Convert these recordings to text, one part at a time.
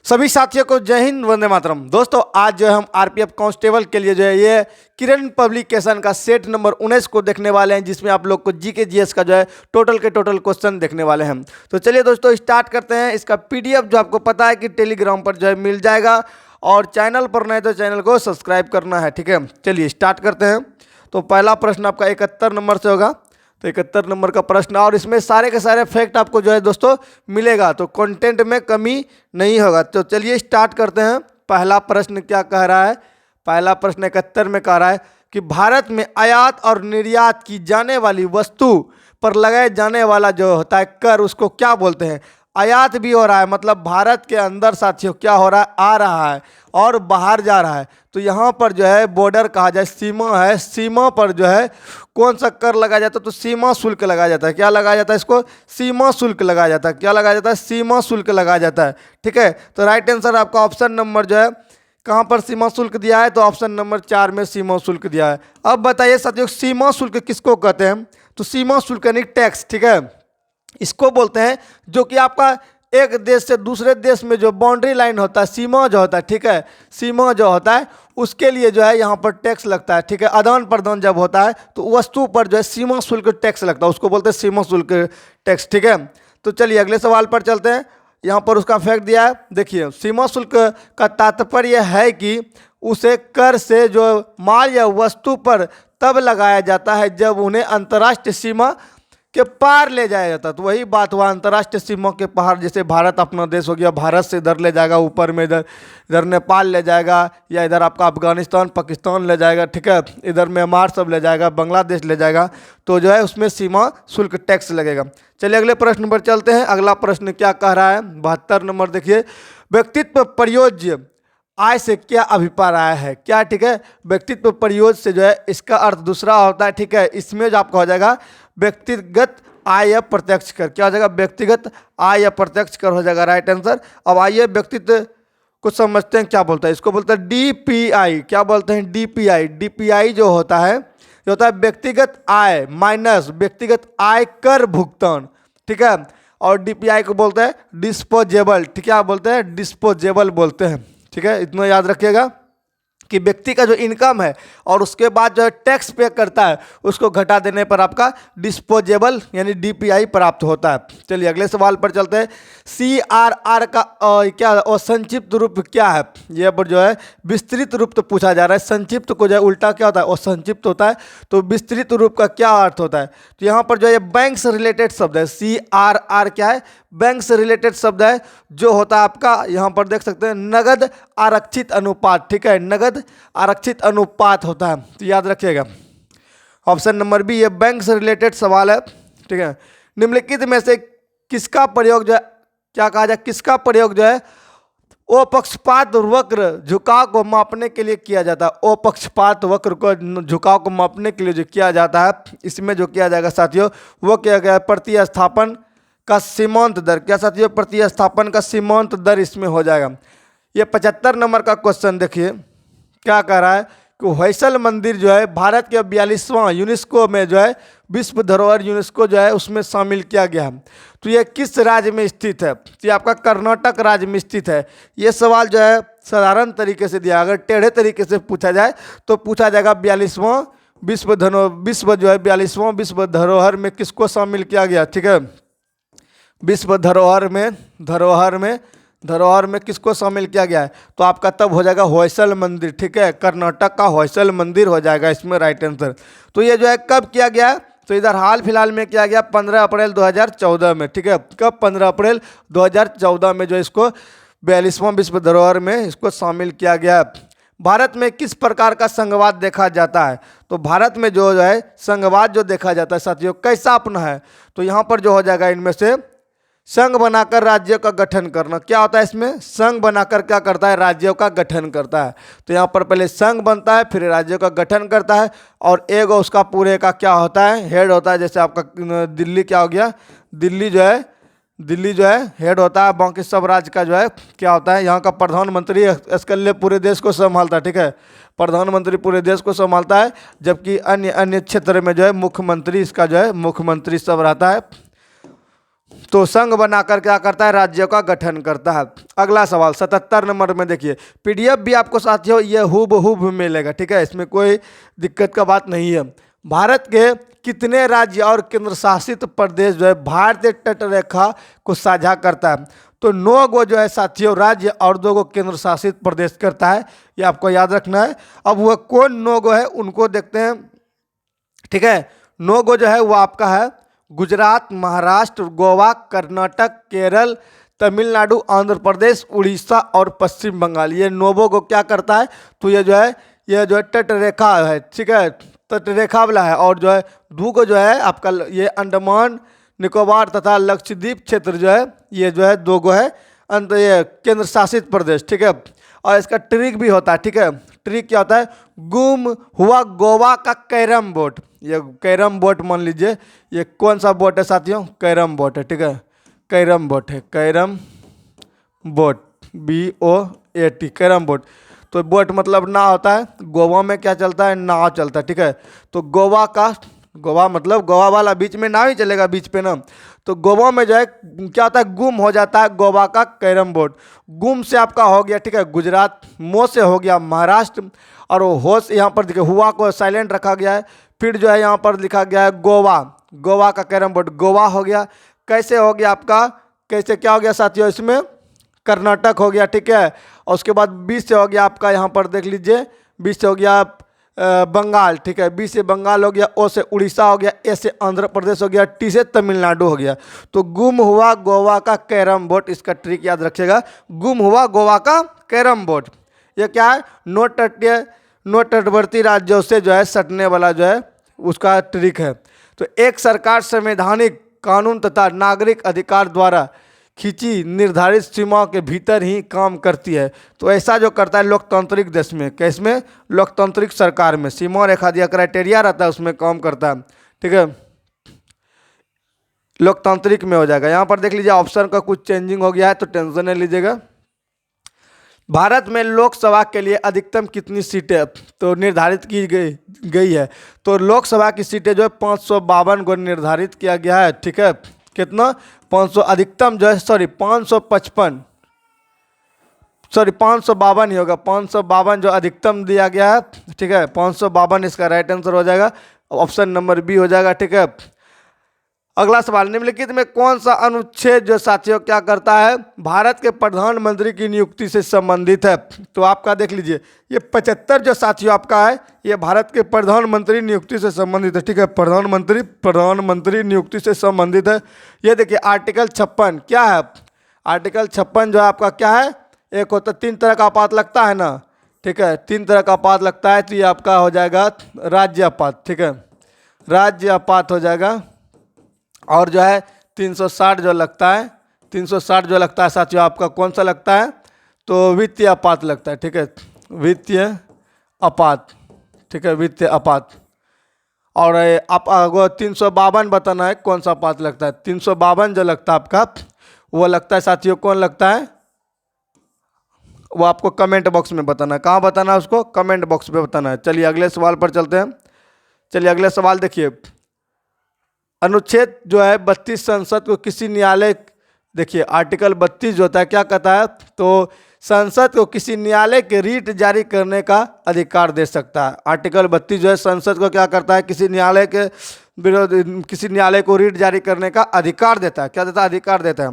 सभी साथियों को जय हिंद, वंदे मातरम। दोस्तों आज जो है हम आरपीएफ कांस्टेबल के लिए जो है ये किरण पब्लिकेशन का सेट नंबर 19 को देखने वाले हैं, जिसमें आप लोग को जीके जीएस का जो है टोटल के टोटल क्वेश्चन देखने वाले हैं। तो चलिए दोस्तों स्टार्ट करते हैं। इसका पीडीएफ जो आपको पता है कि टेलीग्राम पर जो है मिल जाएगा, और चैनल पर नए तो चैनल को सब्सक्राइब करना है, ठीक है। चलिए स्टार्ट करते हैं। तो पहला प्रश्न आपका 71 नंबर से होगा। तो 71 नंबर का प्रश्न, और इसमें सारे के सारे फैक्ट आपको जो है दोस्तों मिलेगा, तो कंटेंट में कमी नहीं होगा। तो चलिए स्टार्ट करते हैं। पहला प्रश्न क्या कह रहा है? पहला प्रश्न 71 में कह रहा है कि भारत में आयात और निर्यात की जाने वाली वस्तु पर लगाए जाने वाला जो होता है कर, उसको क्या बोलते हैं? आयात भी हो रहा है, मतलब भारत के अंदर साथियों क्या हो रहा है, आ रहा है और बाहर जा रहा है। तो यहाँ पर जो है बॉर्डर कहा जाए, सीमा है, सीमा पर जो है कौन सा कर लगाया जाता है? तो सीमा शुल्क लगाया जाता है। क्या लगाया जाता है? इसको सीमा शुल्क लगाया जाता है। क्या लगाया जाता है? सीमा शुल्क लगाया जाता है, ठीक है। तो राइट आंसर आपका ऑप्शन नंबर जो है, कहाँ पर सीमा शुल्क दिया है? तो ऑप्शन नंबर 4 में सीमा शुल्क दिया है। अब बताइए साथियों, सीमा शुल्क किसको कहते हैं? तो सीमा शुल्क यानी टैक्स, ठीक है, इसको बोलते हैं। जो कि आपका एक देश से दूसरे देश में जो बाउंड्री लाइन होता है, सीमा जो होता है, ठीक है, सीमा जो होता है उसके लिए जो है यहाँ पर टैक्स लगता है, ठीक है। आदान प्रदान जब होता है तो वस्तु पर जो है सीमा शुल्क टैक्स लगता है, उसको बोलते हैं सीमा शुल्क टैक्स, ठीक है। तो चलिए अगले सवाल पर चलते हैं। यहाँ पर उसका फैक्ट दिया है, देखिए सीमा शुल्क का तात्पर्य है कि उसे कर से जो माल या वस्तु पर तब लगाया जाता है जब उन्हें अंतर्राष्ट्रीय सीमा के पार ले जाया जाता है। तो वही बात हुआ, अंतर्राष्ट्रीय सीमा के पार, जैसे भारत अपना देश हो गया, भारत से इधर ले जाएगा, ऊपर में इधर नेपाल ले जाएगा, या इधर आपका अफगानिस्तान पाकिस्तान ले जाएगा, ठीक है, इधर म्यांमार सब ले जाएगा, बांग्लादेश ले जाएगा, तो जो है उसमें सीमा शुल्क टैक्स लगेगा। चलिए अगले प्रश्न पर चलते हैं। अगला प्रश्न क्या कह रहा है? 72 नंबर देखिए, व्यक्तित्व प्रयोज्य आय से क्या अभिप्राय है? क्या, ठीक है, व्यक्तित्व प्रयोज्य से जो है इसका अर्थ दूसरा होता है, ठीक है। इसमें जो आपका हो जाएगा व्यक्तिगत आय या प्रत्यक्ष कर। क्या हो जाएगा? व्यक्तिगत आय या प्रत्यक्ष कर हो जाएगा राइट आंसर। अब आइए व्यक्तित्व को समझते हैं, क्या बोलता है? इसको बोलते हैं डीपीआई। क्या बोलते हैं? डीपीआई। डीपीआई जो होता है, ये होता है व्यक्तिगत आय माइनस व्यक्तिगत आय कर भुगतान, ठीक है। और डीपीआई को बोलते हैं डिस्पोजेबल, ठीक है, बोलते हैं डिस्पोजेबल बोलते हैं, ठीक है। इतना याद रखिएगा कि व्यक्ति का जो इनकम है और उसके बाद जो है टैक्स पे करता है, उसको घटा देने पर आपका डिस्पोजेबल यानी डीपीआई प्राप्त होता है। चलिए अगले सवाल पर चलते हैं। सीआरआर का क्या और संक्षिप्त रूप क्या है? ये पर जो है विस्तृत रूप तो पूछा जा रहा है, संक्षिप्त को जो है उल्टा क्या होता है? और संक्षिप्त होता है। तो विस्तृत रूप का क्या अर्थ होता है? तो यहाँ पर जो है बैंक से रिलेटेड शब्द है। सीआरआर क्या है? बैंक से रिलेटेड शब्द है, जो होता है आपका, यहाँ पर देख सकते हैं, नगद आरक्षित अनुपात, ठीक है, नगद आरक्षित अनुपात होता है। तो याद रखिएगा ऑप्शन नंबर बी, ये बैंक से रिलेटेड सवाल है, ठीक है। निम्नलिखित में से किसका प्रयोग जो है, क्या कहा जाए, किसका प्रयोग जो है अपक्षपात वक्र झुकाव को मापने के लिए किया जाता है? अपक्षपात वक्र को झुकाव को मापने के लिए जो किया जाता है, इसमें जो किया जाएगा साथियों वो क्या गया? प्रतिस्थापन का सीमांत दर। क्या साथियों? प्रतिस्थापन का सीमांत दर इसमें हो जाएगा। ये 75 नंबर का क्वेश्चन देखिए, क्या कह रहा है कि होयसल मंदिर जो है भारत के 42वां यूनेस्को में जो है विश्व धरोहर यूनेस्को जो है उसमें शामिल किया गया है। तो ये किस राज्य में स्थित है? तो ये आपका कर्नाटक राज्य में स्थित है। ये सवाल जो है साधारण तरीके से दिया, अगर टेढ़े तरीके से पूछा जाए तो पूछा जाएगा 42वां विश्व जो है 42वां विश्व धरोहर में किसको शामिल किया गया, ठीक है। विश्व धरोहर में किसको शामिल किया गया है? तो आपका तब हो जाएगा होयसल मंदिर, ठीक है, कर्नाटक का होयसल मंदिर हो जाएगा इसमें राइट आंसर। तो ये जो है कब किया गया है? तो इधर हाल फिलहाल में किया गया 15 अप्रैल 2014 में, ठीक है। कब? 15 अप्रैल 2014 में जो इसको 42वां विश्व धरोहर में इसको शामिल किया गया है। भारत में किस प्रकार का संघवाद देखा जाता है? तो भारत में जो है संघवाद जो देखा जाता है साथियों कैसा अपना है? तो यहाँ पर जो हो जाएगा इनमें से संघ बनाकर राज्यों का गठन करना। क्या होता है इसमें? संघ बनाकर क्या करता है? राज्यों का गठन करता है। तो यहाँ पर पहले संघ बनता है, फिर राज्यों का गठन करता है, और एक उसका पूरे का क्या होता है? हेड होता है। जैसे आपका दिल्ली क्या हो गया? दिल्ली जो है हेड होता है, बाकी सब राज्य का जो है क्या होता है? यहाँ का प्रधानमंत्री इसके पूरे देश को संभालता है, ठीक है, प्रधानमंत्री पूरे देश को संभालता है, जबकि अन्य क्षेत्र में जो है मुख्यमंत्री इसका जो है मुख्यमंत्री सब रहता है। तो संघ बनाकर क्या करता है, राज्यों का गठन करता है। अगला सवाल 77 नंबर में देखिए, पीडीएफ भी आपको साथियों ये हूबहू मिलेगा, ठीक है, इसमें कोई दिक्कत का बात नहीं है। भारत के कितने राज्य और केंद्र शासित प्रदेश जो है भारतीय तटरेखा को साझा करता है? तो 9 गो जो है साथियों राज्य और 2 गो केंद्र शासित प्रदेश करता है, ये आपको याद रखना है। अब वह कौन 9 गो है उनको देखते हैं, ठीक है। 9 गो जो है वो आपका है गुजरात, महाराष्ट्र, गोवा, कर्नाटक, केरल, तमिलनाडु, आंध्र प्रदेश, उड़ीसा और पश्चिम बंगाल। ये 9 को क्या करता है, तो ये जो है तटरेखा है, ठीक है, तटरेखा वाला है। और जो है 2 को जो है आपका ये अंडमान निकोबार तथा लक्षद्वीप क्षेत्र जो है ये जो है 2 गो है ये केंद्र शासित प्रदेश, ठीक है। और इसका ट्रिक भी होता है, ठीक है। ट्रिक क्या होता है, गुम हुआ गोवा का कैरम बोर्ड। ये कैरम बोर्ड मान लीजिए, ये कौन सा बोर्ड है साथियों, कैरम बोर्ड है, ठीक है, कैरम बोर्ड है, carrom board, BOAT, carrom board. तो बोट मतलब नाव होता है, गोवा में क्या चलता है, नाव चलता है, ठीक है। तो गोवा मतलब गोवा वाला बीच में नाव ही चलेगा बीच पे ना। तो गोवा में जो है क्या होता है, गुम हो जाता है गोवा का कैरम बोर्ड। गुम से आपका हो गया, ठीक है, गुजरात, मो से हो गया महाराष्ट्र, और हो से यहाँ पर देखिए हुआ को साइलेंट रखा गया है। फिर जो है यहाँ पर लिखा गया है गोवा, गोवा का कैरम बोर्ड गोवा हो गया। कैसे हो गया आपका, कैसे क्या हो गया साथियों, इसमें कर्नाटक हो गया, ठीक है। और उसके बाद 20 से हो गया आपका यहाँ पर देख लीजिए, 20 से हो गया बंगाल, ठीक है, 20 से बंगाल हो गया, ओ से उड़ीसा हो गया, ए से आंध्र प्रदेश हो गया, टी से तमिलनाडु हो गया। तो गुम हुआ गोवा का कैरम बोर्ड, इसका ट्रिक याद रखिएगा, गुम हुआ गोवा का कैरम बोर्ड। ये क्या है, नो तटवर्ती राज्यों से जो है सटने वाला जो है उसका ट्रिक है। तो एक सरकार संवैधानिक कानून तथा नागरिक अधिकार द्वारा खींची निर्धारित सीमाओं के भीतर ही काम करती है। तो ऐसा जो करता है लोकतांत्रिक देश में, कैस में, लोकतांत्रिक सरकार में सीमा रेखा दिया क्राइटेरिया रहता है उसमें काम करता है, ठीक है, लोकतांत्रिक में हो जाएगा। यहाँ पर देख लीजिए ऑप्शन का कुछ चेंजिंग हो गया है तो टेंशन नहीं लीजिएगा। भारत में लोकसभा के लिए अधिकतम कितनी सीटें तो निर्धारित की गई है? तो लोकसभा की सीटें जो है 552 को निर्धारित किया गया है, ठीक है। कितना, 500 अधिकतम जो है 552 ही होगा, 552 जो अधिकतम दिया गया है, ठीक है, 552 इसका राइट आंसर हो जाएगा, ऑप्शन नंबर बी हो जाएगा, ठीक है। अगला सवाल, निम्नलिखित में कौन सा अनुच्छेद जो साथियों क्या करता है, भारत के प्रधानमंत्री की नियुक्ति से संबंधित है? तो आपका देख लीजिए ये 75 जो साथियों आपका है ये भारत के प्रधानमंत्री नियुक्ति से संबंधित है, ठीक है, प्रधानमंत्री नियुक्ति से संबंधित है। ये देखिए आर्टिकल 56 क्या है, आर्टिकल 56 जो है आपका क्या है, एक होता 3 तरह का आपात लगता है ना, ठीक है, 3 तरह का आपात लगता है, तो ये आपका हो जाएगा राज्य आपात, ठीक है, राज्य आपात हो जाएगा। और जो है 360 जो लगता है, 360 जो लगता है साथियों आपका कौन सा लगता है, तो वित्तीय आपात लगता है, ठीक है, वित्तीय आपात, ठीक है, वित्तीय आपात। और आप 352 बताना है कौन सा आपात लगता है, 352 जो लगता है आपका वो लगता है साथियों, कौन लगता है वो आपको कमेंट बॉक्स में बताना है, कहाँ बताना है उसको, कमेंट बॉक्स में बताना है। चलिए अगले सवाल पर चलते हैं। चलिए अगले सवाल देखिए, अनुच्छेद जो है 32 संसद को किसी न्यायालय, देखिए आर्टिकल 32 जो होता है क्या कहता है, तो संसद को किसी न्यायालय के रीट जारी करने का अधिकार दे सकता है। आर्टिकल 32 जो है संसद को क्या करता है, किसी न्यायालय के विरोध, किसी न्यायालय को रीट जारी करने का अधिकार देता है, क्या देता है, अधिकार देता है।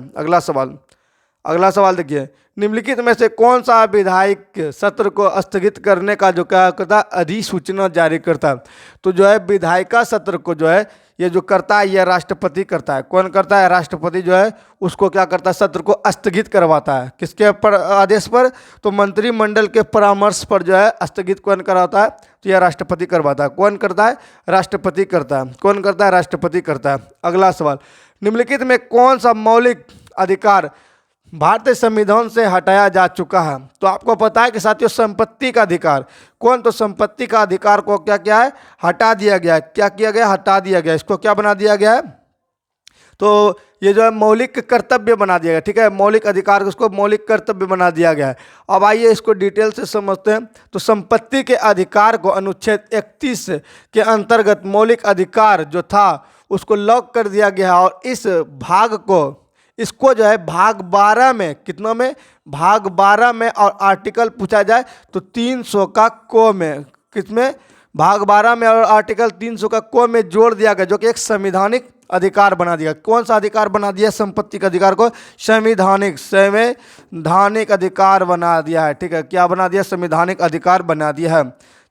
अगला सवाल देखिए, निम्नलिखित में से कौन सा विधायिक सत्र को स्थगित करने का जो क्या करता है, अधिसूचना जारी करता है? तो जो है विधायिका सत्र को जो है ये जो करता है ये राष्ट्रपति करता है। कौन करता है, राष्ट्रपति जो है उसको क्या करता है, सत्र को स्थगित करवाता है। किसके पर आदेश पर, तो मंत्रिमंडल के परामर्श पर जो है स्थगित कौन कराता है, तो यह राष्ट्रपति करवाता है। कौन करता है, राष्ट्रपति करता है। कौन करता है, राष्ट्रपति करता है। अगला सवाल, निम्नलिखित में कौन सा मौलिक अधिकार भारतीय संविधान से हटाया जा चुका है? तो आपको पता है कि साथियों संपत्ति का अधिकार, कौन, तो संपत्ति का अधिकार को क्या क्या है, हटा दिया गया है। क्या किया गया, हटा दिया गया, इसको क्या बना दिया गया है, तो ये जो है मौलिक कर्तव्य बना दिया गया, ठीक है, मौलिक अधिकार उसको मौलिक कर्तव्य बना दिया गया है। अब आइए इसको डिटेल से समझते हैं। तो संपत्ति के अधिकार को अनुच्छेद 31 के अंतर्गत मौलिक अधिकार जो था उसको लॉक कर दिया गया है। और इस भाग को इसको जो है भाग 12 में, कितना में, भाग 12 में और आर्टिकल पूछा जाए तो 300 का को में, किसमें, भाग 12 में और आर्टिकल 300 का को में जोड़ दिया गया, जो कि एक संवैधानिक अधिकार बना दिया। कौन सा अधिकार बना दिया? संपत्ति के अधिकार को संवैधानिक अधिकार बना दिया है। ठीक है, क्या बना दिया? संवैधानिक अधिकार बना दिया है।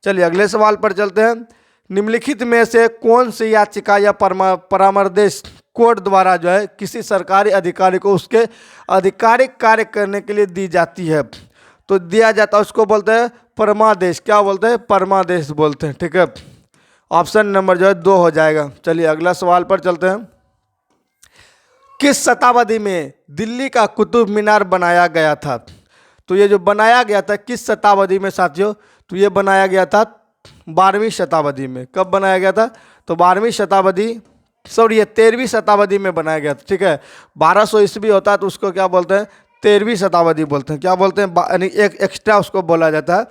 चलिए अगले सवाल पर चलते हैं। निम्नलिखित में से कौन सी याचिका या परामर्श कोर्ट द्वारा जो है किसी सरकारी अधिकारी को उसके आधिकारिक कार्य करने के लिए दी जाती है? तो दिया जाता है, उसको बोलते हैं परमादेश। क्या बोलते हैं? परमादेश बोलते हैं। ठीक है, ऑप्शन नंबर जो है 2 हो जाएगा। चलिए अगला सवाल पर चलते हैं। किस शताब्दी में दिल्ली का कुतुब मीनार बनाया गया था? तो ये जो बनाया गया था किस शताब्दी में साथियों? तो ये बनाया गया था 12वीं शताब्दी में। कब बनाया गया था? तो 12वीं शताब्दी, सॉरी ये 13वीं शताब्दी में बनाया गया था। ठीक है, 1200 ईस्वी होता है तो उसको क्या बोलते हैं? 13वीं शताब्दी बोलते हैं। क्या बोलते हैं? यानी एक एक्स्ट्रा उसको बोला जाता है।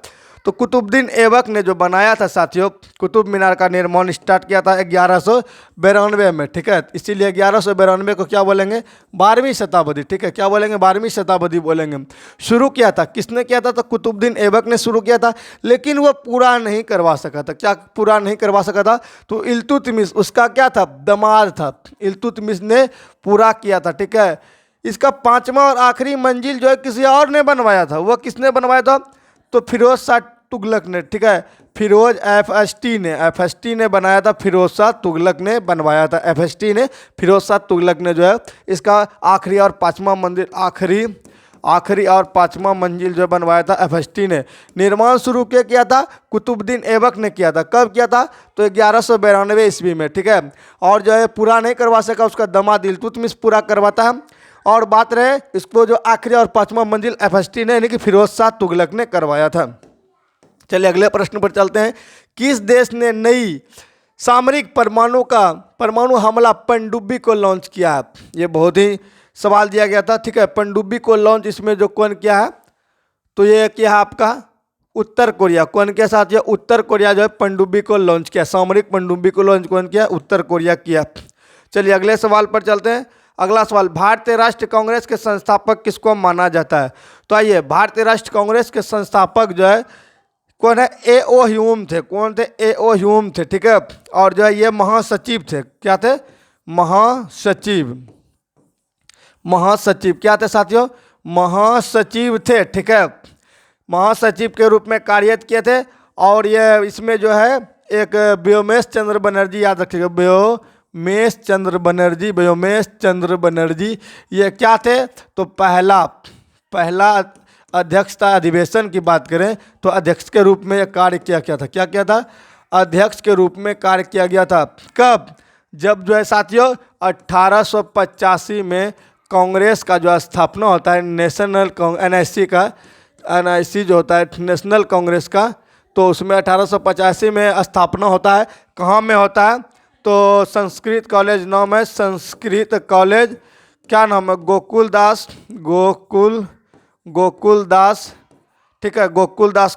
तो कुतुबुद्दीन ऐबक ने जो बनाया था साथियों, कुतुब मीनार का निर्माण स्टार्ट किया था 1192 में। ठीक है, इसीलिए 1192 को क्या बोलेंगे? 12वीं शताब्दी। ठीक है, क्या बोलेंगे? 12वीं शताब्दी बोलेंगे। शुरू किया था, किसने किया था? तो कुतुबुद्दीन ऐबक ने शुरू किया था, लेकिन वो पूरा नहीं करवा सका था। क्या पूरा नहीं करवा सका था? तो इल्तुतमिश उसका क्या था? दामाद था। इल्तुतमिश ने पूरा किया था। ठीक है, इसका 5वां और आखिरी मंजिल जो है किसी और ने बनवाया था। वह किसने बनवाया था? तो फिरोज शाह तुगलक ने। ठीक है, फिरोज एफएसटी ने बनाया था। फिरोज शाह तुगलक ने बनवाया था। एफएसटी ने, फिरोज शाह तुगलक ने जो है इसका आखिरी और 5वां मंजिल, आखिरी और 5वां मंजिल जो बनवाया था एफएसटी ने। निर्माण शुरू किया था कुतुबुद्दीन ऐबक ने किया था। कब किया था? तो 1192 ईस्वी में। ठीक है, और जो है पूरा नहीं करवा सका, उसका दामाद इल्तुतमिश पूरा करवाता है। और बात रहे इसको जो आखिरी और 5वां मंजिल एफएसटी ने यानी कि फिरोज शाह तुगलक ने करवाया था। चलिए अगले प्रश्न पर चलते हैं। किस देश ने नई सामरिक परमाणु हमला पनडुब्बी को लॉन्च किया है? ये बहुत ही सवाल दिया गया था। ठीक है, पनडुब्बी को लॉन्च इसमें जो कौन किया है? तो ये क्या है आपका उत्तर कोरिया। कौन किया साथियों? उत्तर कोरिया जो है पनडुब्बी को लॉन्च किया। सामरिक पनडुब्बी को लॉन्च कौन किया? उत्तर कोरिया किया। चलिए अगले सवाल पर चलते हैं। अगला सवाल, भारतीय राष्ट्रीय कांग्रेस के संस्थापक किसको माना जाता है? तो आइए, भारतीय राष्ट्रीय कांग्रेस के संस्थापक जो है कौन है? ए.ओ. ह्यूम थे। कौन थे? ए.ओ. ह्यूम थे। ठीक है, और जो है ये महासचिव थे। क्या थे? महासचिव क्या थे साथियों? महासचिव थे। ठीक है, महासचिव के रूप में कार्यरत किए थे। और ये इसमें जो है एक व्योमेश चंद्र बनर्जी, याद रखिएगा, व्योमेश चंद्र बनर्जी ये क्या थे? तो पहला अध्यक्षता अधिवेशन की बात करें तो अध्यक्ष के रूप में कार्य किया था। क्या किया था? अध्यक्ष के रूप में कार्य किया गया था। कब? जब जो है साथियों 1885 में कांग्रेस का जो स्थापना होता है, नेशनल एनआईसी जो होता है नेशनल कांग्रेस का, तो उसमें 1885 में स्थापना होता है। कहाँ में होता है? तो संस्कृत कॉलेज नाम है, संस्कृत कॉलेज, क्या नाम है? गोकुलदास। ठीक है, गोकुलदास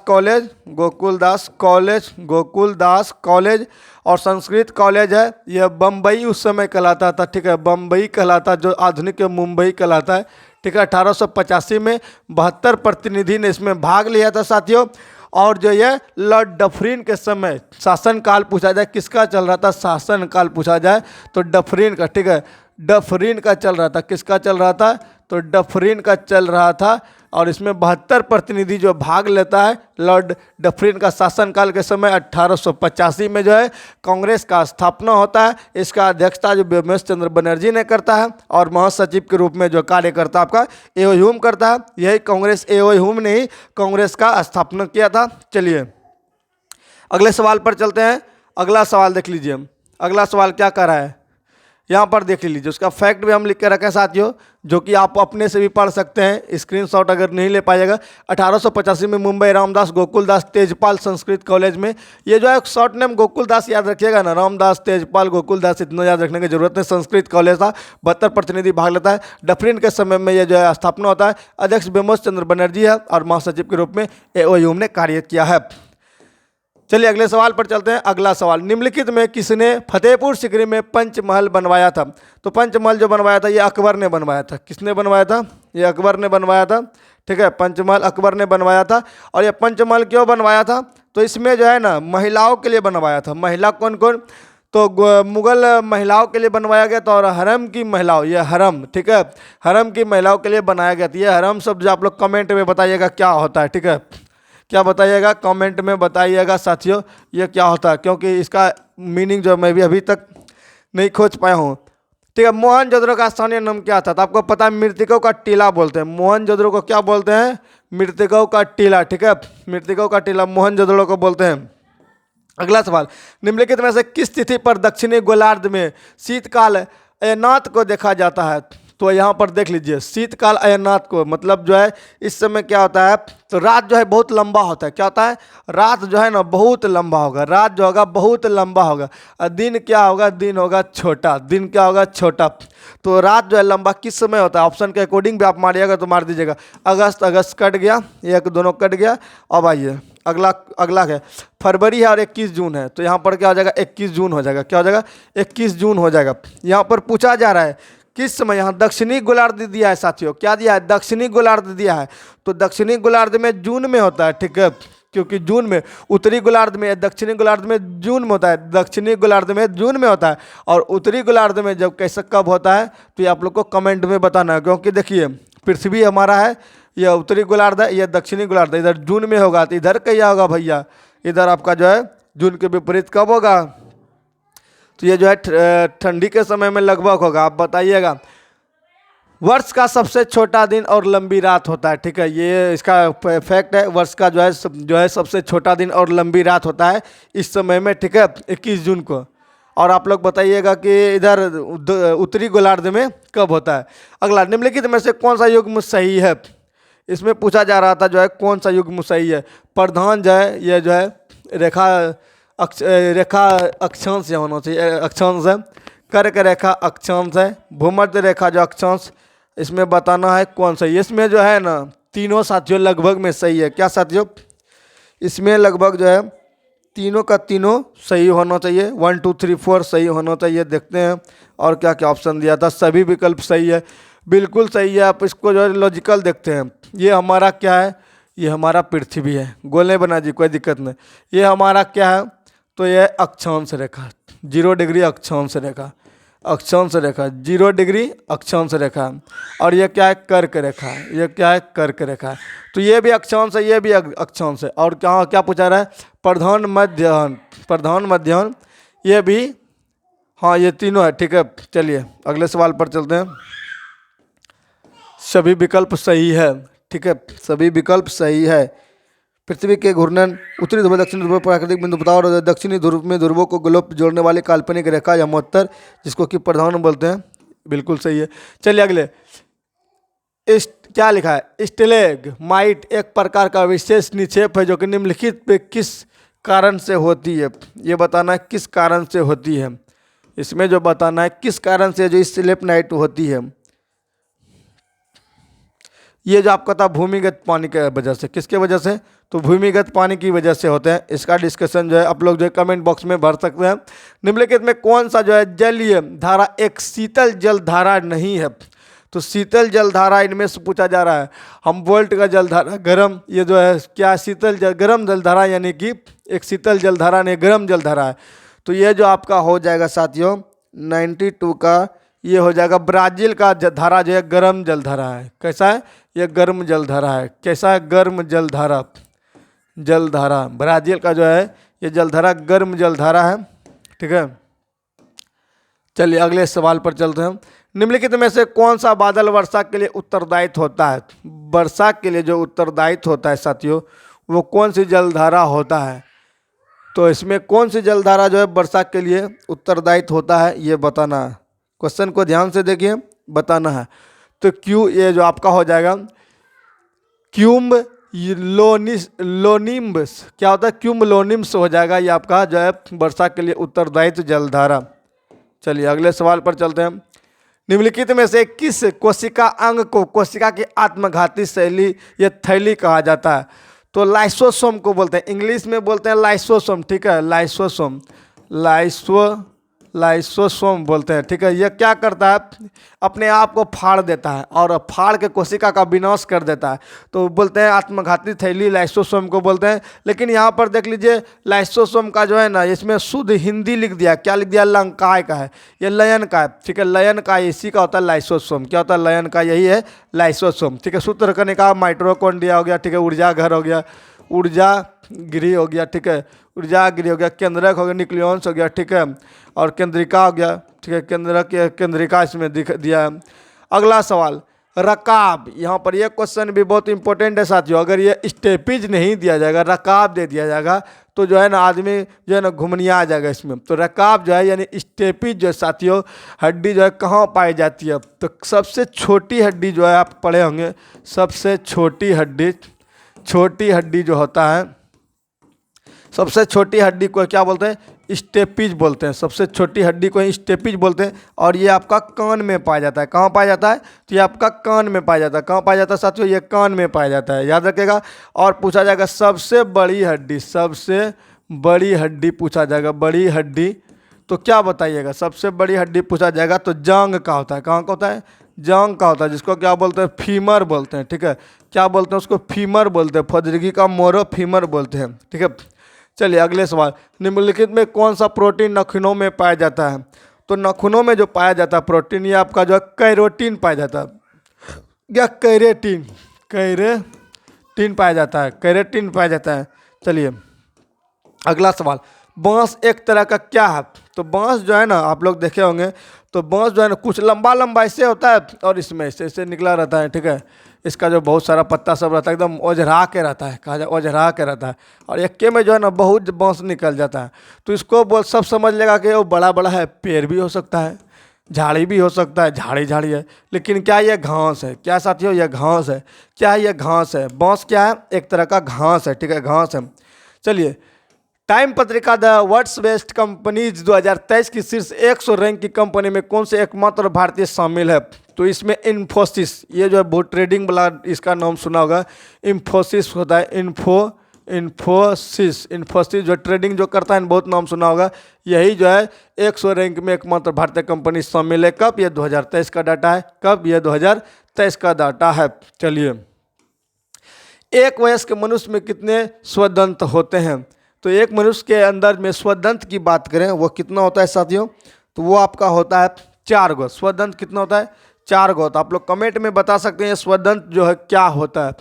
कॉलेज और संस्कृत कॉलेज है। यह बम्बई उस समय कहलाता था। ठीक है, बम्बई कहलाता, जो आधुनिक मुंबई कहलाता है। ठीक है, 1885 में 72 प्रतिनिधि ने इसमें भाग लिया था साथियों। और जो ये लॉर्ड डफरिन के समय शासनकाल पूछा जाए, किसका चल रहा था? शासनकाल पूछा जाए तो डफरिन का। ठीक है, डफरिन का चल रहा था। किसका चल रहा था? तो डफरिन का चल रहा था। और इसमें 72 प्रतिनिधि जो भाग लेता है, लॉर्ड डफरिन का शासनकाल के समय 1885 में जो है कांग्रेस का स्थापना होता है। इसका अध्यक्षता जो व्योमेश चंद्र बनर्जी ने करता है और महासचिव के रूप में जो कार्यकर्ता आपका ए.ओ. ह्यूम करता है। यही कांग्रेस, ए.ओ. ह्यूम ने ही कांग्रेस का स्थापना किया था। चलिए अगले सवाल पर चलते हैं। अगला सवाल देख लीजिए। अगला सवाल क्या कर रहा है यहाँ पर देख लीजिए। उसका फैक्ट भी हम लिख के रखे साथियों, जो कि आप अपने से भी पढ़ सकते हैं, स्क्रीनशॉट अगर नहीं ले पाइएगा। 1885 में मुंबई रामदास गोकुलदास तेजपाल संस्कृत कॉलेज में, ये जो है शॉर्ट नेम गोकुलदास याद रखिएगा ना, रामदास तेजपाल गोकुलदास, इतना याद रखने की जरूरत है। संस्कृत कॉलेज था, 72 प्रतिनिधि भाग लेता है। डफरिन के समय में ये जो है स्थापना होता है। अध्यक्ष व्योमेश चंद्र बनर्जी है और महासचिव के रूप में ए.ओ. ह्यूम ने कार्य किया है। चलिए अगले सवाल पर चलते हैं। अगला सवाल, निम्नलिखित में किसने फतेहपुर सीकरी में पंचमहल बनवाया था? तो पंचमहल जो बनवाया था ये अकबर ने बनवाया था। किसने बनवाया था? ये अकबर ने बनवाया था। ठीक है, पंचमहल अकबर ने बनवाया था। और ये पंचमहल क्यों बनवाया था? तो इसमें जो है ना महिलाओं के लिए बनवाया था। महिला कौन कौन? तो मुगल महिलाओं के लिए बनवाया गया था। और हरम की महिलाओं, ये हरम, ठीक है, हरम की महिलाओं के लिए बनाया गया था। ये हरम शब्द आप लोग कमेंट में बताइएगा क्या होता है। ठीक है, क्या बताइएगा, कमेंट में बताइएगा साथियों ये क्या होता है, क्योंकि इसका मीनिंग जो मैं भी अभी तक नहीं खोज पाया हूँ। ठीक है, मोहनजोदड़ो का स्थानीय नाम क्या था? तो आपको पता है मृतकों का टीला बोलते हैं। मोहनजोदड़ो को क्या बोलते हैं? मृतकों का टीला। ठीक है, मृतकों का टीला मोहनजोदड़ो को बोलते हैं। अगला सवाल, निम्नलिखित में से किस तिथि पर दक्षिणी गोलार्ध में शीतकाल अयनात को देखा जाता है? तो यहाँ पर देख लीजिए शीतकाल अयनात को, मतलब जो है इस समय क्या होता है, तो रात जो है बहुत लंबा होता है। क्या होता है? रात जो है ना बहुत लंबा होगा। रात जो होगा बहुत लंबा होगा। और दिन क्या होगा? दिन होगा छोटा। दिन क्या होगा? छोटा। तो रात जो है लंबा किस समय होता है? ऑप्शन के अकॉर्डिंग भी आप मारिएगा तो मार दीजिएगा। अगस्त, अगस्त कट गया, एक दोनों कट गया। अब आइए अगला, अगला है फरवरी है और 21 जून है। तो यहाँ पर क्या हो जाएगा? 21 जून हो जाएगा। क्या हो जाएगा? 21 जून हो जाएगा। यहाँ पर पूछा जा रहा है किस समय, यहाँ दक्षिणी गोलार्ध दिया है साथियों। क्या दिया है? दक्षिणी गोलार्ध दिया है। तो दक्षिणी गोलार्ध में जून में होता है। ठीक है, क्योंकि जून में उत्तरी गोलार्ध में, दक्षिणी गोलार्ध में जून में होता है। दक्षिणी गोलार्ध में जून में होता है। और उत्तरी गोलार्ध में जब कैसे कब होता है तो ये आप लोग को कमेंट में बताना है। क्योंकि देखिए पृथ्वी हमारा है, यह उत्तरी गोलार्ध है, यह दक्षिणी गोलार्ध है। इधर जून में होगा तो इधर क्या होगा भैया? इधर आपका जो है जून के विपरीत कब होगा? तो ये जो है ठंडी के समय में लगभग होगा। आप बताइएगा। वर्ष का सबसे छोटा दिन और लंबी रात होता है। ठीक है, ये इसका फैक्ट है। वर्ष का जो है सबसे छोटा दिन और लंबी रात होता है इस समय में। ठीक है, 21 जून को। और आप लोग बताइएगा कि इधर उत्तरी गोलार्ध में कब होता है। अगला, निम्नलिखित में से कौन सा युग्म सही है? इसमें पूछा जा रहा था जो है कौन सा युग्म सही है। प्रधान जो है ये जो है रेखा रेखा अक्षांश ये होना चाहिए, अक्षांश है। कर्क रेखा अक्षांश है। भूमध्य रेखा जो अक्षांश, इसमें बताना है कौन सा। इसमें जो है ना तीनों साथियों लगभग में सही है। क्या साथियों? इसमें लगभग जो है तीनों का तीनों सही होना चाहिए। 1 2 3 4 सही होना चाहिए। देखते हैं और क्या क्या ऑप्शन दिया था। सभी विकल्प सही है, बिल्कुल सही है। आप इसको जो है लॉजिकल देखते हैं। ये हमारा क्या है? ये हमारा पृथ्वी है। गोले बना जी, कोई दिक्कत नहीं। ये हमारा क्या है? तो ये अक्षांश रेखा 0 डिग्री अक्षांश रेखा, अक्षांश रेखा 0 डिग्री अक्षांश रेखा। और ये क्या है? कर्क रेखा। ये क्या है? कर्क रेखा। तो ये भी अक्षांश है, ये भी अक्षांश है। और क्या क्या पूछा रहा है? प्रधान मध्याह्न, प्रधान मध्याह्न ये भी, हाँ ये तीनों है। ठीक है, चलिए अगले सवाल पर चलते हैं। सभी विकल्प सही है। ठीक है, सभी विकल्प सही है। पृथ्वी के घूर्णन, उत्तरी ध्रुव दक्षिणी ध्रुव प्राकृतिक बिंदु बताओ। और दक्षिणी ध्रुव में ध्रुवों को ग्लोब जोड़ने वाली काल्पनिक रेखा या मोत्तर, जिसको कि प्रधान बोलते हैं। बिल्कुल सही है। चलिए अगले, क्या लिखा है? स्टेलेग्माइट एक प्रकार का विशेष निक्षेप है जो कि निम्नलिखित पे किस कारण से होती है। ये बताना है किस कारण से होती है। इसमें जो बताना है किस कारण से जो स्टेलेग्माइट होती है। ये जो आपका था भूमिगत पानी के वजह से। किसके वजह से? तो भूमिगत पानी की वजह से होते हैं। इसका डिस्कशन जो है आप लोग जो है कमेंट बॉक्स में भर सकते हैं। निम्नलिखित में कौन सा जो है जलीय धारा एक शीतल जल धारा नहीं है? तो शीतल जल धारा इनमें से पूछा जा रहा है। हमवोल्ट का जल धारा गर्म, ये जो है क्या शीतल जल, गर्म जल धारा, यानी कि एक शीतल जल धारा नहीं गर्म जल धारा है। तो ये जो आपका हो जाएगा साथियों 92 का, ये हो जाएगा ब्राज़ील का धारा जो है गर्म जल धारा है। कैसा है? ये गर्म जल धारा है। कैसा है? गर्म जल धारा, जल धारा। ब्राज़ील का जो है ये जल धारा गर्म जल धारा है। ठीक है, चलिए अगले सवाल पर चलते हैं। निम्नलिखित में से कौन सा बादल वर्षा के लिए उत्तरदायित्व होता है? वर्षा के लिए जो उत्तरदायित्व होता है साथियों वो कौन सी जलधारा होता है? तो इसमें कौन सी जलधारा जो है वर्षा के लिए उत्तरदायित्व होता है ये बताना है। क्वेश्चन को ध्यान से देखिए, बताना है। तो क्यू, ये जो आपका हो जाएगा क्यूम लोनिम्बस, क्या होता है? क्यूम लोनिम्स हो जाएगा ये आपका जो है वर्षा के लिए उत्तरदायित्व जलधारा। चलिए अगले सवाल पर चलते हैं। निम्नलिखित में से किस कोशिका अंग को कोशिका की आत्मघाती शैली या थैली कहा जाता है? तो लाइसोसोम को बोलते हैं, इंग्लिश में बोलते हैं लाइसोसोम, ठीक है, लाइसोसोम, लाइसोसोम बोलते हैं, ठीक है। यह क्या करता है, अपने आप को फाड़ देता है और फाड़ के कोशिका का विनाश कर देता है, तो बोलते हैं आत्मघाती थैली लाइसोसोम को बोलते हैं। लेकिन यहाँ पर देख लीजिए लाइसोसोम का जो है ना, इसमें शुद्ध हिंदी लिख दिया, क्या लिख दिया, लंकाय का है, ये लयन का है, ठीक है, लयन का इसी का होता है लाइसोसोम, क्या होता है, लयन का, यही है लाइसोसोम, ठीक है। सूत्र कनिका माइटोकॉन्ड्रिया हो गया, ठीक है, ऊर्जा घर हो गया, ऊर्जा गृह हो गया, ठीक है, ऊर्जा गृह हो गया, केंद्रक हो गया, न्यूक्लियस हो गया, ठीक है, और केंद्रिका हो गया, ठीक है, केंद्रिका इसमें दिख दिया है। अगला सवाल, रकाब, यहाँ पर यह क्वेश्चन भी बहुत इंपॉर्टेंट है साथियों। अगर ये स्टेपिज नहीं दिया जाएगा, रकाब दे दिया जाएगा, तो जो है ना आदमी जो है ना घुमनिया आ जाएगा इसमें। तो रकाब जो है यानी स्टेपिज जो है साथियों, हड्डी जो है कहाँ पाई जाती है, तो सबसे छोटी हड्डी जो है आप पढ़े होंगे, सबसे छोटी हड्डी जो होता है, सबसे छोटी हड्डी को क्या बोलते हैं, स्टेपिज बोलते हैं, सबसे छोटी हड्डी को स्टेपिज बोलते हैं। और ये आपका कान में पाया जाता है, कहाँ पाया जाता है, तो ये आपका कान में पाया जाता है, कहाँ पाया जाता है साथियों, ये कान में पाया जाता है, याद रखिएगा। और पूछा जाएगा सबसे बड़ी हड्डी पूछा जाएगा, बड़ी हड्डी, तो क्या बताइएगा, सबसे बड़ी हड्डी पूछा जाएगा तो जांग का होता है, कहाँ का होता है, जांग का होता है, जिसको क्या बोलते हैं, फीमर बोलते हैं, ठीक है, क्या बोलते हैं उसको, फीमर बोलते हैं, फजरगी का मोरो फीमर बोलते हैं, ठीक है। चलिए अगले सवाल, निम्नलिखित में कौन सा प्रोटीन नाखूनों में पाया जाता है, तो नाखूनों में जो पाया जाता है प्रोटीन, ये आपका जो है कैरोटीन पाया जाता है, या कैरेटीन पाया जाता है, कैरेटीन पाया जाता है। चलिए अगला सवाल, बांस एक तरह का क्या है, तो बांस जो है ना आप लोग देखे होंगे, तो बांस जो है ना कुछ लंबा लंबा ऐसे होता है और इसमें ऐसे निकला रहता है, ठीक है, इसका जो बहुत सारा पत्ता सब रहता है एकदम ओझरा के रहता है, कहा जाए ओझरा के रहता है, और एक में जो है ना बहुत बांस निकल जाता है। तो इसको बोल सब समझ लेगा कि वो बड़ा बड़ा है, पेड़ भी हो सकता है, झाड़ी भी हो सकता है, झाड़ी है, लेकिन क्या ये घास है, क्या साथियों ये घास है, क्या ये घास है, बांस क्या है, एक तरह का घास है, ठीक है, घास है। चलिए टाइम पत्रिका द वर्ल्ड्स बेस्ट कंपनीज 2023 की शीर्ष 100 रैंक की कंपनी में कौन से एकमात्र भारतीय शामिल है, तो इसमें इन्फोसिस, ये जो है बहुत ट्रेडिंग वाला इसका नाम सुना होगा, इन्फोसिस होता है, इन्फोसिस जो ट्रेडिंग जो करता है बहुत नाम सुना होगा, यही जो है 100 रैंक में एकमात्र भारतीय कंपनी शामिल है। कब, ये 2023 का डाटा है, कब, ये 2023 का डाटा है। चलिए एक वयस्क मनुष्य में कितने स्वदंत होते हैं, तो एक मनुष्य के अंदर में स्वदंत की बात करें वो कितना होता है साथियों, तो वो आपका होता है 4 गो, स्वदंत कितना होता है, 4 गो। तो आप लोग कमेंट में बता सकते हैं स्वदंत जो है क्या होता है।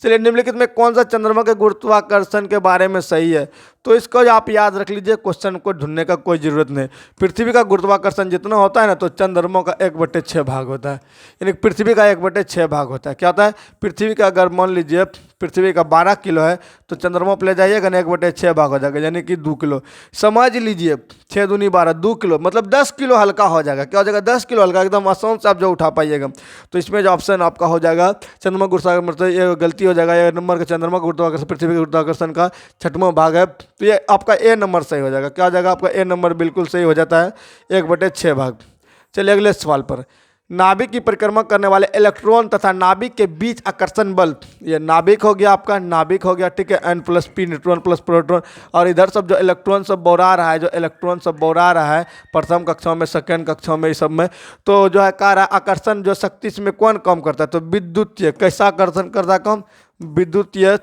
चलिए निम्नलिखित में कौन सा चंद्रमा के गुरुत्वाकर्षण के बारे में सही है, तो इसको आप याद रख लीजिए, क्वेश्चन को ढूंढने का कोई ज़रूरत नहीं। पृथ्वी का गुरुत्वाकर्षण जितना होता है ना, तो चंद्रमा का 1/6 भाग होता है, यानी पृथ्वी का 1/6 भाग होता है। क्या होता है, पृथ्वी का अगर मान लीजिए पृथ्वी का 12 किलो है, तो चंद्रमा पर ले जाइएगा ना 1/6 भाग हो जाएगा, यानी कि 2 किलो। समझ लीजिए 6 दूनी 12, 2 किलो मतलब 10 किलो हल्का हो जाएगा। क्या हो जाएगा, 10 किलो हल्का, एकदम आसान से आप जो उठा पाइएगा। तो इसमें जो ऑप्शन आपका हो जाएगा चंद्रमा गुरुत्वाकर्षण, मतलब ये गलती हो जाएगा, ये नंबर का चंद्रमा का गुरुत्वाकर्षण पृथ्वी के गुरुत्वाकर्षण का 6वां भाग है, तो ये आपका ए नंबर सही हो जाएगा। क्या हो जाएगा, आपका ए नंबर बिल्कुल सही हो जाता है, 1/6 भाग। चलिए अगले सवाल पर, नाभिक की परिक्रमा करने वाले इलेक्ट्रॉन तथा नाभिक के बीच आकर्षण बल, ये नाभिक हो गया आपका, नाभिक हो गया, ठीक है, N+P न्यूट्रॉन प्लस प्रोटॉन, और इधर सब जो इलेक्ट्रॉन सब बौरा रहा है, जो इलेक्ट्रॉन सब बौरा रहा है प्रथम कक्षा में, सेकेंड कक्षा में, इस सब में, तो जो है कह रहा है आकर्षण जो शक्ति इसमें कौन कम करता है, तो विद्युतीय, कैसा आकर्षण करता है कम, विद्युतीय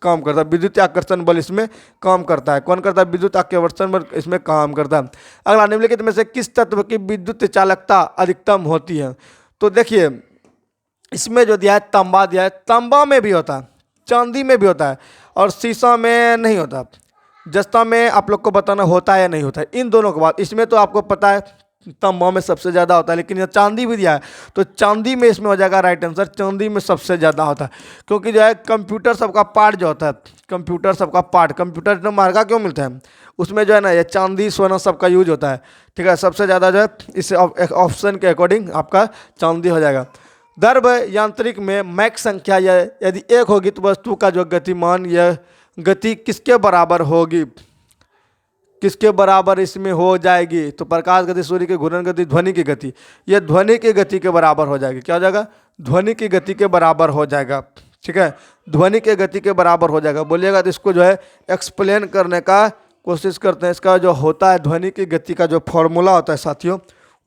काम करता है, विद्युतीय आकर्षण बल इसमें काम करता है। कौन करता है, विद्युत आकर्षण बल इसमें काम करता है। अगला, निम्नलिखित में से किस तत्व की विद्युत चालकता अधिकतम होती है, तो देखिए इसमें जो दिया है तांबा दिया है, तांबा में भी होता है, चांदी में भी होता है, और शीशा में नहीं होता। जस्ता में आप लोग को बताना होता है या नहीं होता है, इन दोनों के बाद इसमें तो आपको पता है तांबा में सबसे ज़्यादा होता है, लेकिन यह चांदी भी दिया है, तो चांदी में इसमें हो जाएगा राइट आंसर, चांदी में सबसे ज़्यादा होता है। क्योंकि जो है कंप्यूटर सबका पार्ट जो होता है, कंप्यूटर सबका पार्ट, कंप्यूटर इतना महंगा क्यों मिलता है, उसमें जो है ना ये चांदी सोना सबका यूज होता है, ठीक है। सबसे ज़्यादा जो है इस ऑप्शन के अकॉर्डिंग आपका चांदी हो जाएगा। दर्भ यांत्रिक में मैक संख्या यदि 1 होगी तो वस्तु का जो गतिमान या गति किसके बराबर होगी, किसके बराबर इसमें हो जाएगी, तो प्रकाश गति, सूर्य की घूर्णन गति, ध्वनि की गति, यह ध्वनि की गति के बराबर हो जाएगी। क्या हो जाएगा, ध्वनि की गति के बराबर हो जाएगा। ठीक है, ध्वनि के गति के बराबर हो जाएगा। बोलिएगा तो इसको जो है एक्सप्लेन करने का कोशिश करते हैं। इसका जो होता है ध्वनि की गति का जो फॉर्मूला होता है साथियों,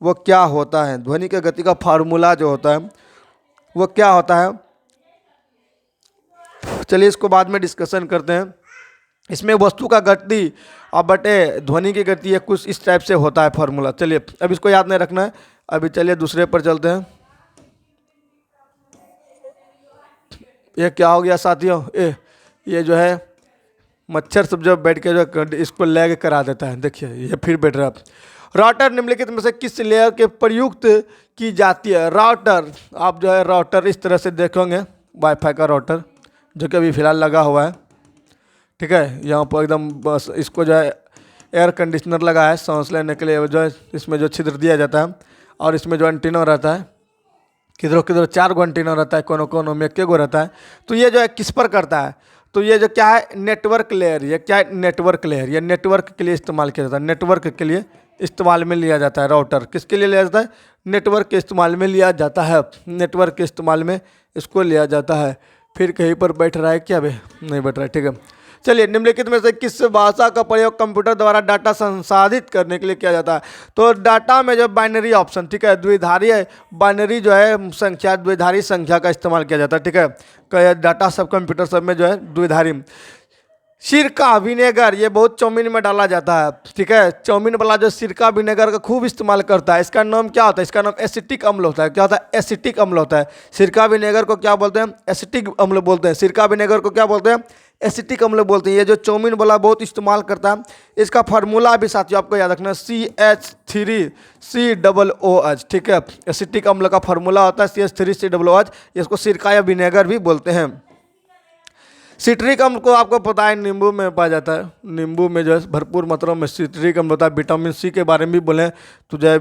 वो क्या होता है? ध्वनि के गति का फार्मूला जो होता है वो क्या होता है? चलिए इसको बाद में डिस्कशन करते हैं। इसमें वस्तु का गति और बटे ध्वनि की गति है, कुछ इस टाइप से होता है फॉर्मूला। चलिए अब इसको याद नहीं रखना है। अभी चलिए दूसरे पर चलते हैं। ये क्या हो गया साथियों? ये जो है मच्छर सब जो बैठ के जो इसको लैग करा देता है। देखिए ये फिर बैठ रहा है। राउटर निम्नलिखित में से किस लेयर के प्रयुक्त की जाती है? राउटर, आप जो है राउटर इस तरह से देखोगे, वाईफाई का राउटर जो कि अभी फ़िलहाल लगा हुआ है, ठीक है। यहाँ पर एकदम बस इसको जो है एयर कंडीशनर लगा है, सांस लेने के लिए जो है इसमें जो छिद्र दिया जाता है, और इसमें जो एंटीना रहता है, किधरों किधरों 4 गो एंटीना रहता है, कोनो कोनो में 1 गो रहता है। तो ये जो है किस पर करता है? तो ये जो क्या है, नेटवर्क लेयर। ये क्या है? Network layer. ये नेटवर्क के लिए इस्तेमाल किया जाता है, नेटवर्क के लिए इस्तेमाल में लिया जाता है। राउटर किसके लिए लिया जाता है? नेटवर्क के इस्तेमाल में लिया जाता है। नेटवर्क के इस्तेमाल में इसको लिया जाता है। फिर कहीं पर बैठ रहा है क्या? अभी नहीं बैठ रहा है, ठीक है। चलिए निम्नलिखित में से किस भाषा का प्रयोग कंप्यूटर द्वारा डाटा संसाधित करने के लिए किया जाता है? तो डाटा में जो बाइनरी ऑप्शन, ठीक है, द्विधारी बाइनरी जो है संख्या, द्विधारी संख्या का इस्तेमाल किया जाता है, ठीक है। डाटा सब कंप्यूटर सब में जो है द्विधारी। सिरका विनेगर, ये बहुत चाउमीन में डाला जाता है, ठीक है। चाउमीन वाला जो सिरका विनेगर का खूब इस्तेमाल करता है, इसका नाम क्या होता है? इसका नाम एसिटिक अम्ल होता है। क्या होता है? एसिटिक अम्ल होता है। सिरका विनेगर को क्या बोलते हैं? एसिटिक अम्ल बोलते हैं। सिरका विनेगर को क्या बोलते हैं? एसिटिक अम्ल बोलते हैं। ये जो चाउमीन वाला बहुत इस्तेमाल करता है, इसका फार्मूला भी साथियों आपको याद रखना है, CH3COOH, ठीक है। एसिटिक अम्ल का फार्मूला होता है CH3COOH। इसको सिरका या विनेगर भी बोलते हैं। सिट्रिक अम्ल को आपको पता है नींबू में पाया जाता है। नींबू में जो है भरपूर मात्रा में सिट्रिक अम्ल होता है। विटामिन सी के बारे में भी बोलें तो जो है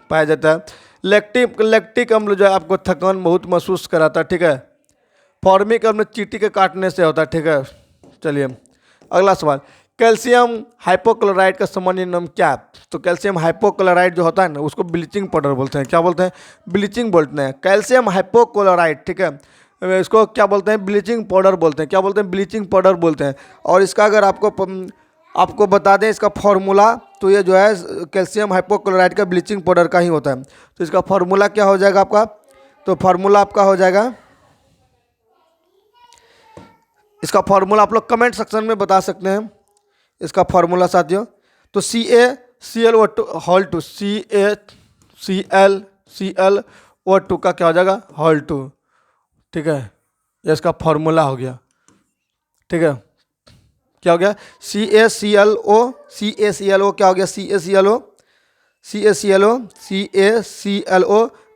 पाया जाता है। लैक्टिक अम्ल जो है आपको थकान बहुत महसूस कराता है, ठीक है। फॉर्मिक अम्ल चींटी के काटने से होता है, ठीक है। चलिए अगला सवाल, कैल्शियम हाइपोक्लोराइड का सामान्य नाम क्या है? तो कैल्शियम हाइपोक्लोराइड जो होता है ना, उसको ब्लीचिंग पाउडर बोलते हैं। क्या बोलते हैं? ब्लीचिंग बोलते हैं। कैल्शियम हाइपोक्लोराइड, ठीक है, इसको क्या बोलते हैं? ब्लीचिंग पाउडर बोलते हैं। क्या बोलते हैं? ब्लीचिंग पाउडर बोलते हैं। और इसका अगर आपको बता दें इसका फॉर्मूला, तो ये जो है कैल्शियम हाइपोक्लोराइड का ब्लीचिंग पाउडर का ही होता है। तो इसका फॉर्मूला क्या हो जाएगा आपका? तो फॉर्मूला आपका हो जाएगा, इसका फॉर्मूला आप लोग कमेंट सेक्शन में बता सकते हैं इसका फॉर्मूला साथियों। तो CaClO2 CaClO2 का क्या हो जाएगा? होल 2, ठीक है। ये इसका फॉर्मूला हो गया, ठीक है। क्या हो गया? CaClO क्या हो गया? CaClO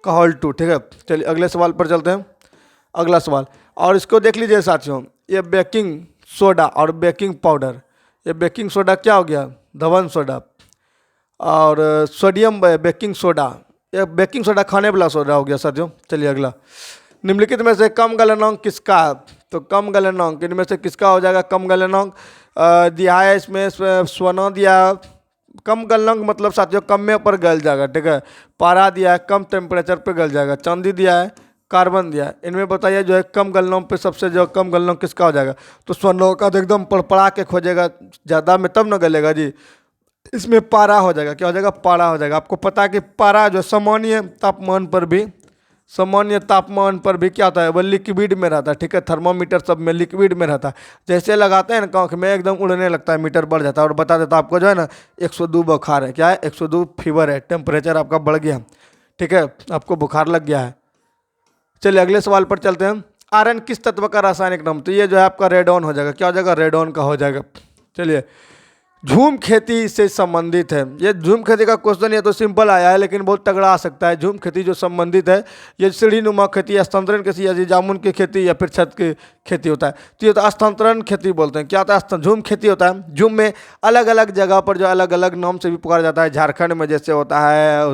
का होल 2, ठीक है। चलिए अगले सवाल पर चलते हैं। अगला सवाल, और इसको देख लीजिए साथियों, ये बेकिंग सोडा और बेकिंग पाउडर। ये बेकिंग सोडा क्या हो गया? धवन सोडा। और सोडियम बेकिंग सोडा, ये बेकिंग सोडा खाने वाला सोडा हो गया साथियों। चलिए अगला, निम्नलिखित में से कम गलनांक किसका? तो कम गलनांक इनमें से किसका हो जाएगा? कम गलनांक दिया है इसमें स्वना दिया। कम गलनांक मतलब साथियों कम में पर गल जाएगा, ठीक है। पारा दिया है, कम टेम्परेचर पे गल जाएगा। चांदी दिया है, कार्बन दिया है। इनमें बताइए जो है कम गलनांक पे सबसे जो कम गलनांक किसका हो जाएगा? तो स्वर्ण का तो एकदम पड़पड़ा के खोजेगा ज़्यादा में तब न गलेगा जी। इसमें पारा हो जाएगा। क्या हो जाएगा? पारा हो जाएगा। आपको पता है कि पारा जो सामान्य तापमान पर भी क्या होता है? वो लिक्विड में रहता है, ठीक है। थर्मोमीटर सब में लिक्विड में रहता है। जैसे लगाते हैं ना आँख में, एकदम उड़ने लगता है, मीटर बढ़ जाता है और बता देता है आपको जो है ना 102 बुखार है। क्या है? 102 फीवर है, टेम्परेचर आपका बढ़ गया, ठीक है, आपको बुखार लग गया है। चलिए अगले सवाल पर चलते हैं। आयरन किस तत्व का रासायनिक नाम? तो ये जो है आपका रेडॉन हो जाएगा। क्या हो जाएगा? रेडॉन का हो जाएगा। चलिए, झूम खेती से संबंधित है। ये झूम खेती का क्वेश्चन, ये तो सिंपल आया है लेकिन बहुत तगड़ा आ सकता है। झूम खेती जो संबंधित है, ये सीढ़ी नुमा खेती, स्थानांतरण खेती या जामुन की खेती या फिर छत की खेती होता है। तो ये तो स्थानांतरण खेती बोलते हैं। क्या होता है? झूम खेती होता है। झूम में अलग अलग जगह पर जो अलग अलग नाम से भी पुकारा जाता है। झारखंड में जैसे होता है,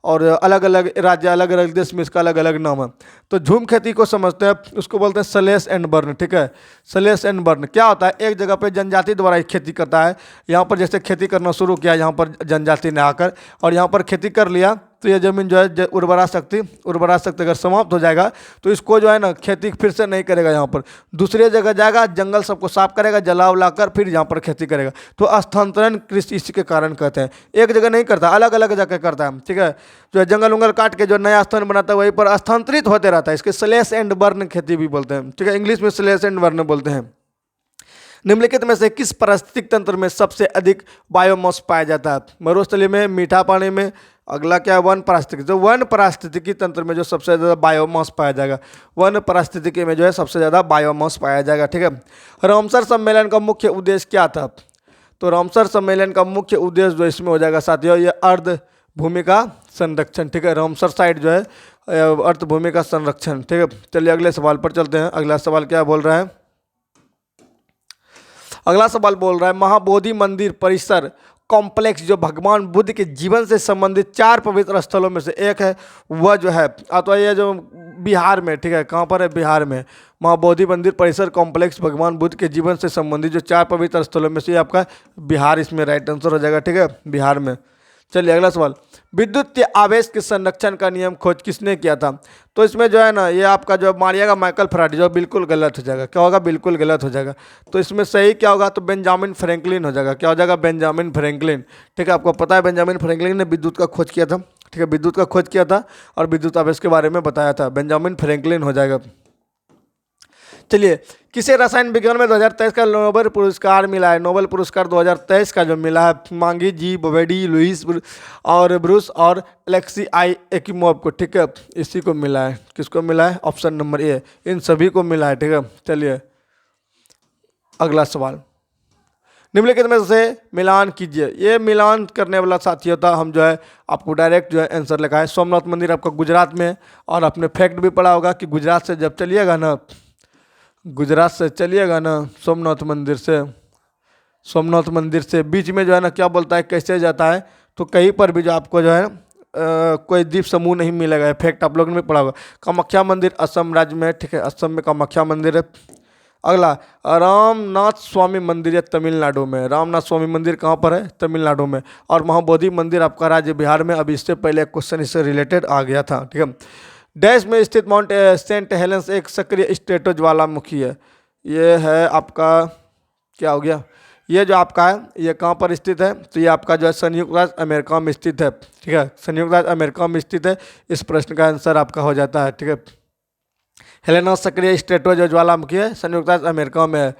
और अलग अलग राज्य, अलग अलग देश में इसका अलग अलग नाम है। तो झूम खेती को समझते हैं, उसको बोलते हैं स्लैश एंड बर्न, ठीक है। स्लैश एंड बर्न क्या होता है? एक जगह पे जनजाति द्वारा खेती करता है। यहाँ पर जैसे खेती करना शुरू किया, यहाँ पर जनजाति ने आकर और यहाँ पर खेती कर लिया, तो ये ज़मीन जो है उर्वरा शक्ति अगर समाप्त हो जाएगा तो इसको जो है ना खेती फिर से नहीं करेगा, यहाँ पर दूसरे जगह जाएगा, जंगल सबको साफ करेगा, जला उलाकर फिर यहाँ पर खेती करेगा। तो स्थानांतरण कृषि इसी के कारण कहते हैं, एक जगह नहीं करता, अलग अलग जगह करता है, ठीक है। जो है जंगल उंगल काट के जो नया स्थान बनाता है वहीं पर स्थानांतरित होते रहता है, इसके स्लैश एंड बर्न खेती भी बोलते हैं, ठीक है, इंग्लिश में स्लैश एंड बर्न बोलते हैं। निम्नलिखित में से किस पारिस्थितिक तंत्र में सबसे अधिक बायोमास पाया जाता है? मरुस्थलीय में, मीठा पानी में, अगला क्या है वन पारिस्थितिकी। जो वन पारिस्थितिकी तंत्र में जो सबसे ज़्यादा बायोमास पाया जाएगा, वन पारिस्थितिकी में जो है सबसे ज़्यादा बायोमास पाया जाएगा, ठीक है। रामसर सम्मेलन का मुख्य उद्देश्य क्या था? तो रामसर सम्मेलन का मुख्य उद्देश्य जो इसमें हो जाएगा साथियों, ये अर्ध भूमि का संरक्षण, ठीक है। रामसर साइट जो है अर्ध भूमि का संरक्षण, ठीक है। चलिए अगले सवाल पर चलते हैं। अगला सवाल क्या बोल रहा है? अगला सवाल बोल रहा है महाबोधि मंदिर परिसर कॉम्प्लेक्स जो भगवान बुद्ध के जीवन से संबंधित 4 पवित्र स्थलों में से एक है, वह जो है अथवा ये जो बिहार में, ठीक है, कहाँ पर है? बिहार में। महाबोधि मंदिर परिसर कॉम्प्लेक्स भगवान बुद्ध के जीवन से संबंधित जो 4 पवित्र स्थलों में से आपका बिहार इसमें राइट आंसर हो जाएगा, ठीक है, बिहार में। चलिए अगला सवाल, विद्युत के आवेश के संरक्षण का नियम खोज किसने किया था? तो इसमें जो है ना ये आपका जो मारिएगा माइकल फैराडे, जो बिल्कुल गलत हो जाएगा। क्या होगा? बिल्कुल गलत हो जाएगा। तो इसमें सही क्या होगा? तो बेंजामिन फ्रैंकलिन हो जाएगा। क्या हो जाएगा? बेंजामिन फ्रैंकलिन, ठीक है। आपको पता है बेंजामिन फ्रैंकलिन ने विद्युत का खोज किया था, ठीक है, विद्युत का खोज किया था और विद्युत आवेश के बारे में बताया था, बेंजामिन फ्रैंकलिन हो जाएगा। चलिए, किसे रसायन विज्ञान में 2023 का नोबेल पुरस्कार मिला है? नोबेल पुरस्कार 2023 का जो मिला है मांगी जी, बोवेडी, लुइस और ब्रूस और अलेक्सी आई एकिमोव को, ठीक है, इसी को मिला है। किसको मिला है? ऑप्शन नंबर ए, इन सभी को मिला है, ठीक है। चलिए अगला सवाल, निम्नलिखित में से मिलान कीजिए। ये मिलान करने वाला साथी होता, हम जो है आपको डायरेक्ट जो है आंसर लिखा है। सोमनाथ मंदिर आपका गुजरात में है और आपने फैक्ट भी पढ़ा होगा कि गुजरात से जब चलिएगा ना, गुजरात से चलिएगा ना सोमनाथ मंदिर से बीच में जो है ना क्या बोलता है, कैसे जाता है, तो कहीं पर भी जो आपको जो है कोई द्वीप समूह नहीं मिलेगा। इफेक्ट आप लोगों ने पढ़ा होगा। कामाख्या मंदिर असम राज्य में है, ठीक है, असम में कामाख्या मंदिर है। अगला रामनाथ स्वामी मंदिर है तमिलनाडु में। रामनाथ स्वामी मंदिर कहाँ पर है? तमिलनाडु में। और महाबोधि मंदिर आपका राज्य बिहार में। अभी इससे पहले एक क्वेश्चन इससे रिलेटेड आ गया था, ठीक है। डैश में स्थित माउंट सेंट हेलेंस एक सक्रिय स्ट्रेटो ज्वालामुखी है। ये है आपका क्या हो गया? ये जो आपका है ये कहाँ पर स्थित है? तो ये आपका जो है संयुक्त राज्य अमेरिका में स्थित है, ठीक है, संयुक्त राज्य अमेरिका में स्थित है। इस प्रश्न का आंसर आपका हो जाता है, ठीक है। हेलेना सक्रिय स्ट्रेटो जो ज्वालामुखी है संयुक्त राज्य अमेरिका में है।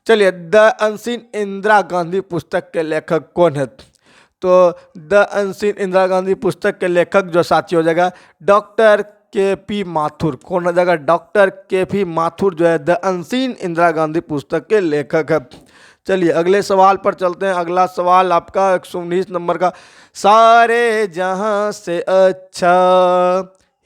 चलिए, द अनसीन इंदिरा गांधी पुस्तक के लेखक कौन है? तो द अनसीन इंदिरा गांधी पुस्तक के लेखक जो साथी हो जाएगा डॉक्टर के.पी. माथुर। कौन हो जाएगा? Doctor KP. माथुर जो है द अनसीन इंदिरा गांधी पुस्तक के लेखक है। चलिए अगले सवाल पर चलते हैं। अगला सवाल आपका 119 नंबर का, सारे जहां से अच्छा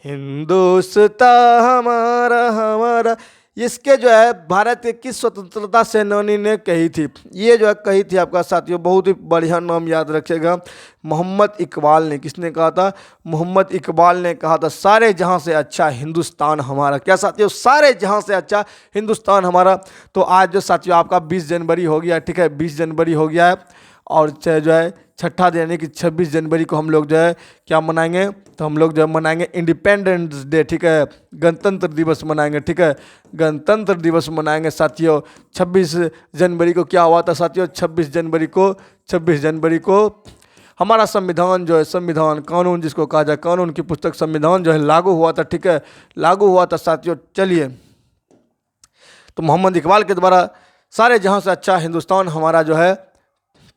हिंदुस्तान हमारा हमारा, इसके जो है भारत के किस स्वतंत्रता सेनानी ने कही थी? ये जो है कही थी आपका साथियों, बहुत ही बढ़िया नाम याद रखिएगा, मोहम्मद इकबाल ने। किसने कहा था? मोहम्मद इकबाल ने कहा था सारे जहां से अच्छा हिंदुस्तान हमारा। क्या साथियों? सारे जहां से अच्छा हिंदुस्तान हमारा। तो आज जो साथियों आपका 20 जनवरी हो गया, ठीक है, 20 जनवरी हो गया है। और जो है छठा दिन यानी कि 26 जनवरी को हम लोग जो है क्या मनाएंगे? तो हम लोग जो है मनाएंगे इंडिपेंडेंस डे, ठीक है, गणतंत्र दिवस मनाएंगे, ठीक है, गणतंत्र दिवस मनाएंगे साथियों। 26 जनवरी को क्या हुआ था साथियों? 26 जनवरी को हमारा संविधान जो है, संविधान कानून जिसको कहा जाए, कानून की पुस्तक संविधान जो है लागू हुआ था, ठीक है, लागू हुआ था साथियों। चलिए, तो मोहम्मद इकबाल के द्वारा सारे जहां से अच्छा हिंदुस्तान हमारा जो है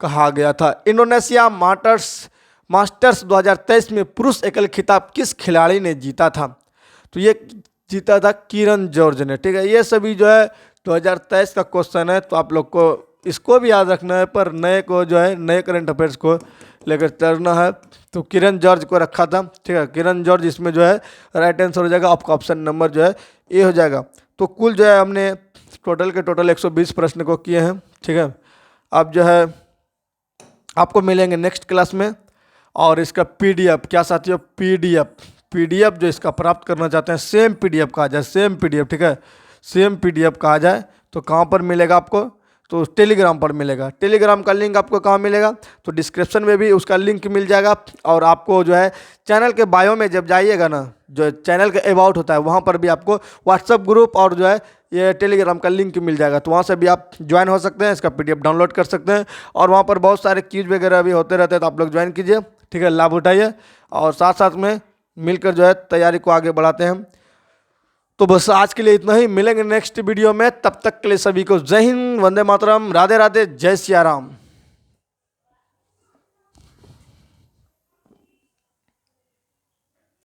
कहा गया था। इंडोनेशिया मास्टर्स 2023 में पुरुष एकल खिताब किस खिलाड़ी ने जीता था? तो ये जीता था किरण जॉर्ज ने, ठीक है। ये सभी जो है 2023 का क्वेश्चन है, तो आप लोग को इसको भी याद रखना है, पर नए को जो है नए करंट अफेयर्स को लेकर चलना है। तो किरण जॉर्ज को रखा था, ठीक है, किरण जॉर्ज इसमें जो है राइट आंसर हो जाएगा। आपका ऑप्शन नंबर जो है ए हो जाएगा। तो कुल जो है हमने टोटल के टोटल 120 प्रश्न को किए हैं, ठीक है। अब जो है आपको मिलेंगे नेक्स्ट क्लास में, और इसका पीडीएफ क्या साथियों? पीडीएफ जो इसका प्राप्त करना चाहते हैं, सेम पीडीएफ कहा जाए, सेम पीडीएफ, ठीक है, सेम पीडीएफ कहा जाए, तो कहाँ पर मिलेगा आपको? तो टेलीग्राम पर मिलेगा। टेलीग्राम का लिंक आपको कहाँ मिलेगा, तो डिस्क्रिप्शन में भी उसका लिंक मिल जाएगा। और आपको जो है चैनल के बायो में जब जाइएगा ना, जो चैनल का अबाउट होता है वहाँ पर भी आपको व्हाट्सअप ग्रुप और जो है ये टेलीग्राम का लिंक मिल जाएगा। तो वहाँ से भी आप ज्वाइन हो सकते हैं, इसका PDF डाउनलोड कर सकते हैं। और वहाँ पर बहुत सारे क्यूज वगैरह भी होते रहते हैं, तो आप लोग ज्वाइन कीजिए, ठीक है, लाभ उठाइए और साथ साथ में मिलकर जो है तैयारी को आगे बढ़ाते हैं। तो बस आज के लिए इतना ही, मिलेंगे नेक्स्ट वीडियो में। तब तक के लिए सभी को जय हिंद, वंदे मातरम, राधे राधे, जय सिया राम।